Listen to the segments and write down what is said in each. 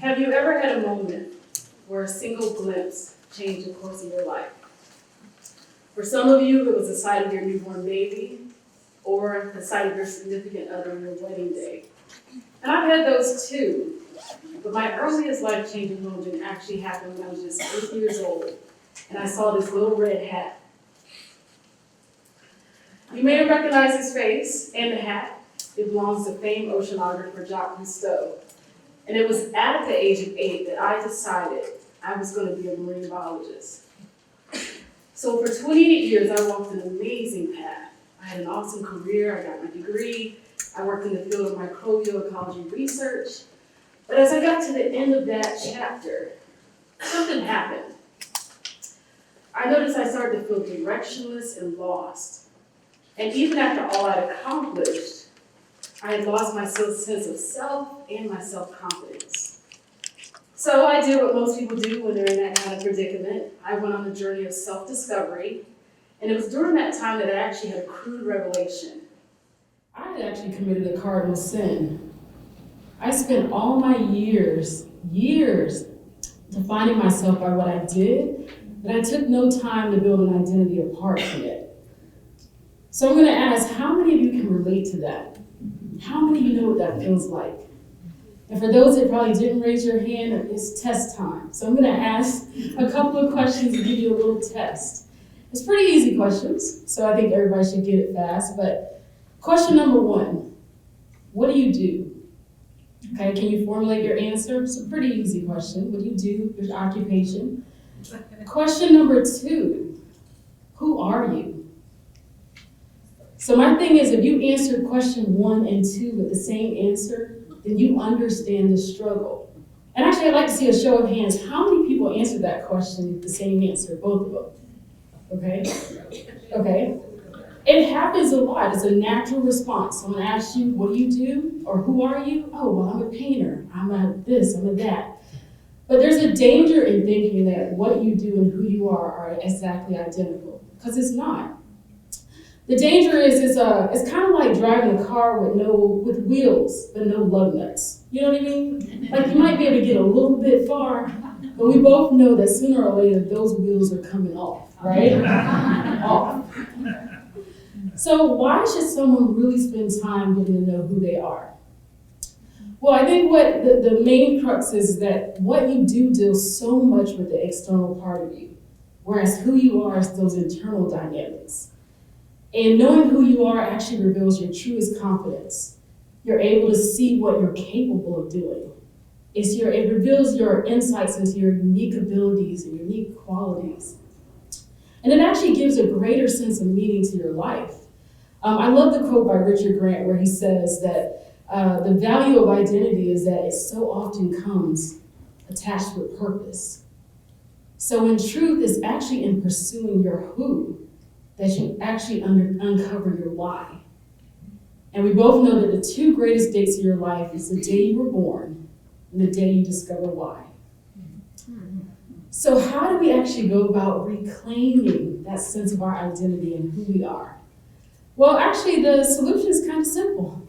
Have you ever had a moment where a single glimpse changed the course of your life? For some of you, it was the sight of your newborn baby or the sight of your significant other on your wedding day. And I've had those too, but my earliest life-changing moment actually happened when I was just 8 years old, and I saw this little red hat. You may have recognized his face and the hat. It belongs to famed oceanographer Jacques Cousteau. And it was at the age of 8 that I decided I was going to be a marine biologist. So for 28 years, I walked an amazing path. I had an awesome career, I got my degree, I worked in the field of microbial ecology research. But as I got to the end of that chapter, something happened. I noticed I started to feel directionless and lost. And even after all I'd accomplished, I had lost my sense of self and my self-confidence. So I did what most people do when they're in that kind of predicament. I went on a journey of self-discovery, and it was during that time that I actually had a crude revelation. I had actually committed a cardinal sin. I spent all my years defining myself by what I did, but I took no time to build an identity apart from it. So I'm going to ask, how many of you can relate to that? How many of you know what that feels like? And for those that probably didn't raise your hand, it's test time. So I'm going to ask a couple of questions to give you a little test. It's pretty easy questions, so I think everybody should get it fast. But question number 1, what do you do? Okay, can you formulate your answer? It's a pretty easy question. What do you do? Your occupation. Question number 2, who are you? So my thing is, if you answered question 1 and 2 with the same answer, then you understand the struggle. And actually, I'd like to see a show of hands. How many people answered that question with the same answer, both of them? Okay. It happens a lot. It's a natural response. I'm going to ask you, what do you do? Or who are you? Oh, well, I'm a painter. I'm a this, I'm a that. But there's a danger in thinking that what you do and who you are exactly identical, because it's not. The danger is it's kind of like driving a car with wheels but no lug nuts. You know what I mean? Like you might be able to get a little bit far, but we both know that sooner or later those wheels are coming off, right? Off. So why should someone really spend time getting to know who they are? Well, I think what the main crux is that what you do deals so much with the external part of you, whereas who you are is those internal dynamics. And knowing who you are actually reveals your truest confidence. You're able to see what you're capable of doing. It reveals your insights into your unique abilities and unique qualities. And it actually gives a greater sense of meaning to your life. I love the quote by Richard Grant where he says that the value of identity is that it so often comes attached with purpose. So in truth, it's actually in pursuing your who that you actually uncover your why. And we both know that the 2 greatest dates of your life is the day you were born and the day you discover why. So how do we actually go about reclaiming that sense of our identity and who we are? Well, actually, the solution is kind of simple.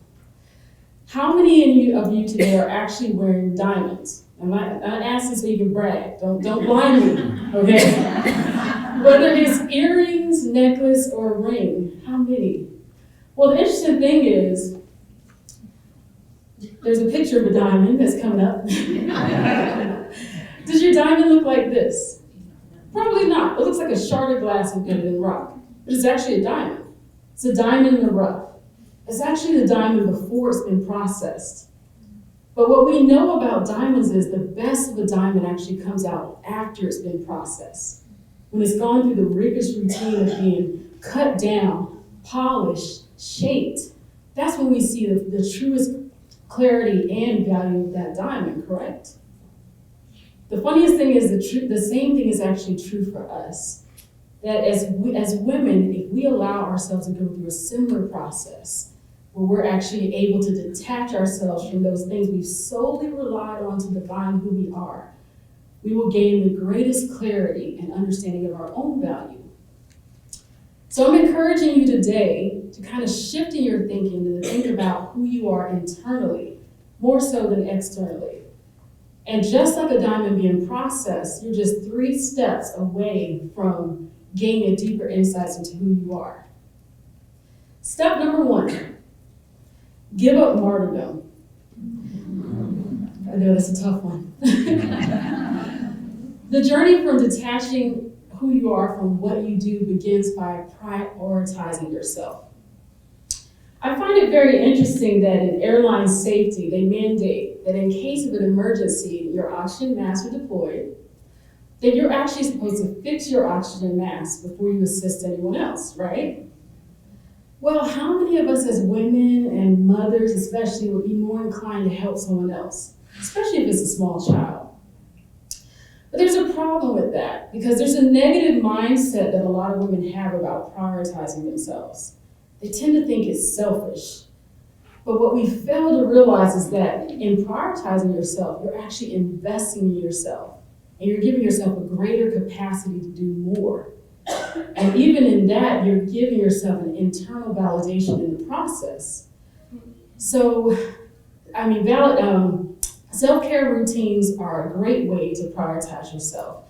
How many of you today are actually wearing diamonds? I'm not asking so you can brag. Don't blind me, okay? Whether it's earrings, necklace, or ring, how many? Well, the interesting thing is, there's a picture of a diamond that's coming up. Does your diamond look like this? Probably not. It looks like a shard of glass embedded in rock. But it's actually a diamond. It's a diamond in the rough. It's actually the diamond before it's been processed. But what we know about diamonds is the best of a diamond actually comes out after it's been processed. When it's gone through the rigorous routine of being cut down, polished, shaped, that's when we see the truest clarity and value of that diamond, correct? The funniest thing is the same thing is actually true for us. That as women, if we allow ourselves to go through a similar process, where we're actually able to detach ourselves from those things we've solely relied on to define who we are, we will gain the greatest clarity and understanding of our own value. So I'm encouraging you today to kind of shift in your thinking to think about who you are internally, more so than externally. And just like a diamond being processed, you're just 3 steps away from gaining deeper insights into who you are. Step number 1, give up martyrdom. I know that's a tough one. The journey from detaching who you are from what you do begins by prioritizing yourself. I find it very interesting that in airline safety, they mandate that in case of an emergency, your oxygen masks are deployed, that you're actually supposed to fix your oxygen mask before you assist anyone else, right? Well, how many of us as women and mothers especially would be more inclined to help someone else, especially if it's a small child? But there's a problem with that because there's a negative mindset that a lot of women have about prioritizing themselves. They tend to think it's selfish. But what we fail to realize is that in prioritizing yourself, you're actually investing in yourself. And you're giving yourself a greater capacity to do more. And even in that, you're giving yourself an internal validation in the process. So, self-care routines are a great way to prioritize yourself.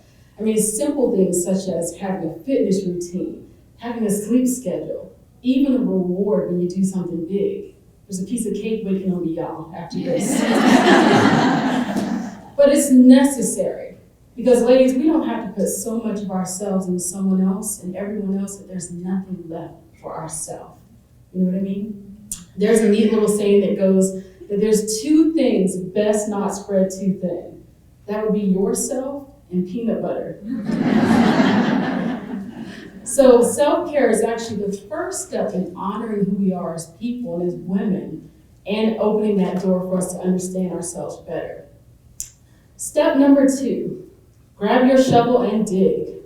Simple things such as having a fitness routine, having a sleep schedule, even a reward when you do something big. There's a piece of cake waiting on me, y'all, after this. But it's necessary. Because ladies, we don't have to put so much of ourselves into someone else and everyone else that there's nothing left for ourselves. You know what I mean? There's a neat little saying that goes that there's 2 things best not spread too thin. That would be yourself and peanut butter. So self-care is actually the first step in honoring who we are as people and as women and opening that door for us to understand ourselves better. Step number 2, grab your shovel and dig.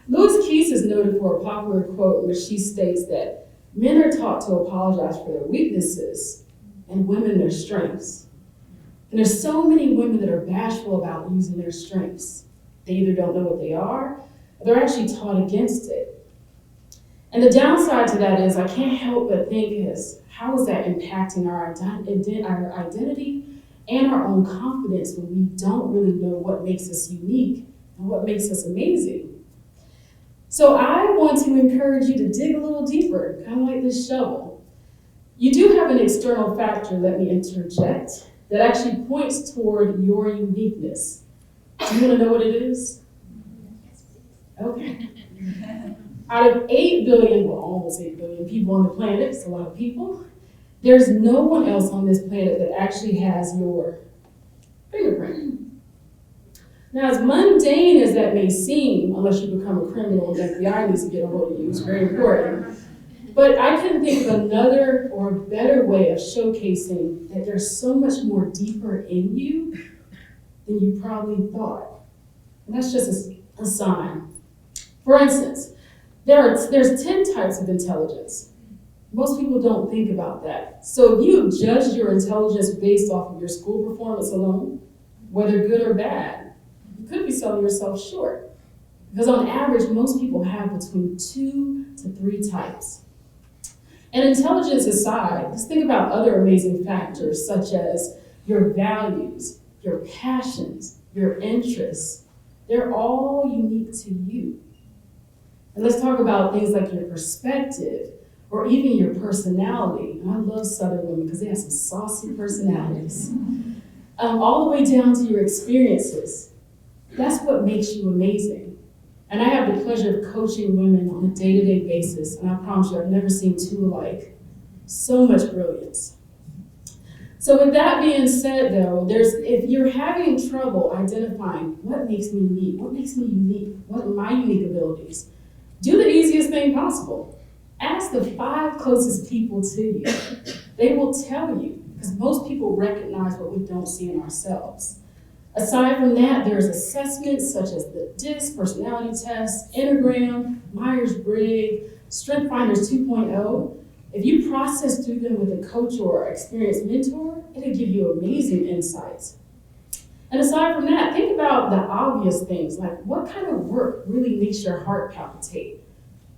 Louise Keys is noted for a popular quote in which she states that men are taught to apologize for their weaknesses and women their strengths. And there's so many women that are bashful about using their strengths. They either don't know what they are, or they're actually taught against it. And the downside to that is I can't help but think how is that impacting our identity and our own confidence when we don't really know what makes us unique and what makes us amazing. So I want to encourage you to dig a little deeper, kind of like this shovel. You do have an external factor, let me interject, that actually points toward your uniqueness. Do you want to know what it is? Okay. Out of 8 billion, well, almost 8 billion people on the planet, it's a lot of people, there's no one else on this planet that actually has your fingerprint. Now, as mundane as that may seem, unless you become a criminal and the FBI needs to get a hold of you, it's very important. But I couldn't think of another or better way of showcasing that there's so much more deeper in you than you probably thought. And that's just a sign. For instance, there's 10 types of intelligence. Most people don't think about that. So if you judge your intelligence based off of your school performance alone, whether good or bad, you could be selling yourself short. Because on average, most people have between 2 to 3 types. And intelligence aside, let's think about other amazing factors such as your values, your passions, your interests. They're all unique to you. And let's talk about things like your perspective or even your personality. And I love Southern women because they have some saucy personalities. All the way down to your experiences. That's what makes you amazing. And I have the pleasure of coaching women on a day-to-day basis, and I promise you, I've never seen 2 alike. So much brilliance. So with that being said, though, if you're having trouble identifying what makes me unique, what are my unique abilities, do the easiest thing possible. Ask the 5 closest people to you. They will tell you, because most people recognize what we don't see in ourselves. Aside from that, there's assessments such as the DISC, personality test, Enneagram, Myers-Briggs, Strength Finders 2.0. If you process through them with a coach or experienced mentor, it'll give you amazing insights. And aside from that, think about the obvious things, like what kind of work really makes your heart palpitate?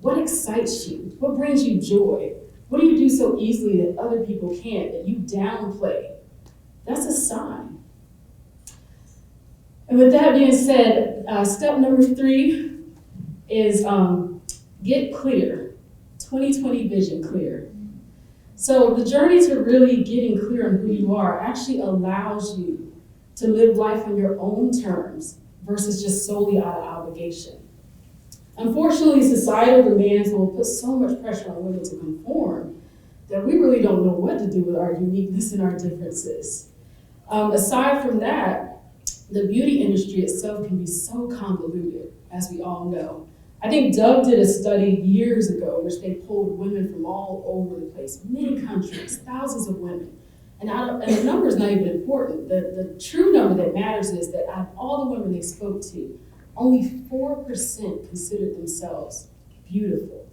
What excites you? What brings you joy? What do you do so easily that other people can't, that you downplay? That's a sign. And with that being said, step number 3 is get clear, 2020 vision clear. So the journey to really getting clear on who you are actually allows you to live life on your own terms versus just solely out of obligation. Unfortunately, societal demands will put so much pressure on women to conform that we really don't know what to do with our uniqueness and our differences. Aside from that, the beauty industry itself can be so convoluted, as we all know. I think Dove did a study years ago in which they pulled women from all over the place, many countries, thousands of women. And the number is not even important. The true number that matters is that out of all the women they spoke to, only 4% considered themselves beautiful.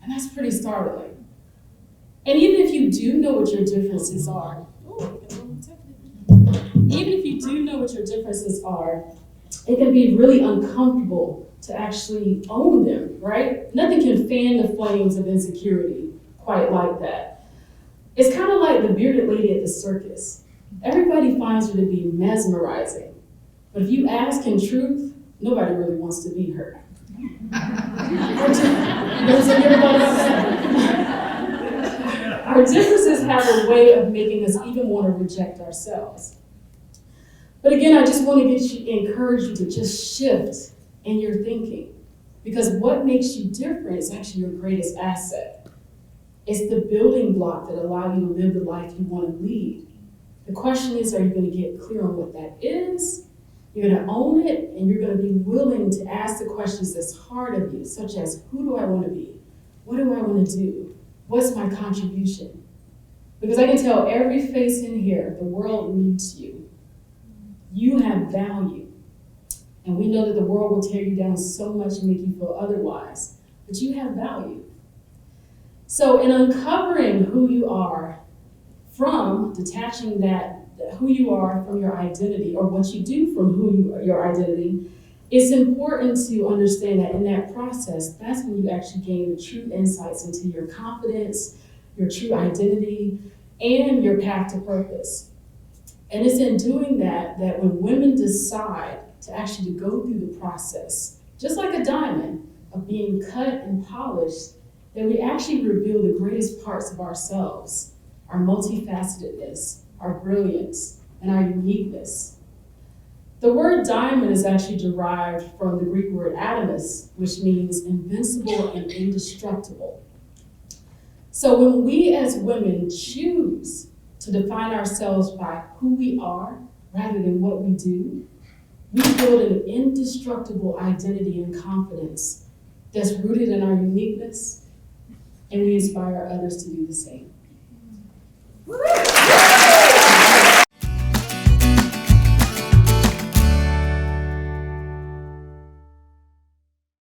And that's pretty startling. And even if you do know what your differences are, it can be really uncomfortable to actually own them, right? Nothing can fan the flames of insecurity quite like that. It's kind of like the bearded lady at the circus. Everybody finds her to be mesmerizing, but if you ask in truth, nobody really wants to be her. Our differences have a way of making us even want to reject ourselves. But again, I just want to encourage you to just shift in your thinking, because what makes you different is actually your greatest asset. It's the building block that allows you to live the life you want to lead. The question is, are you going to get clear on what that is? You're going to own it, and you're going to be willing to ask the questions that's hard of you, such as, who do I want to be? What do I want to do? What's my contribution? Because I can tell every face in here, the world needs you. You have value. And we know that the world will tear you down so much and make you feel otherwise, but you have value. So in uncovering who you are from detaching who you are from your identity, or what you do from your identity, it's important to understand that in that process, that's when you actually gain the true insights into your confidence, your true identity, and your path to purpose. And it's in doing that when women decide to actually go through the process, just like a diamond, of being cut and polished, that we actually reveal the greatest parts of ourselves, our multifacetedness, our brilliance, and our uniqueness. The word diamond is actually derived from the Greek word adamas, which means invincible and indestructible. So when we as women choose to define ourselves by who we are rather than what we do, we build an indestructible identity and confidence that's rooted in our uniqueness, and we inspire others to do the same.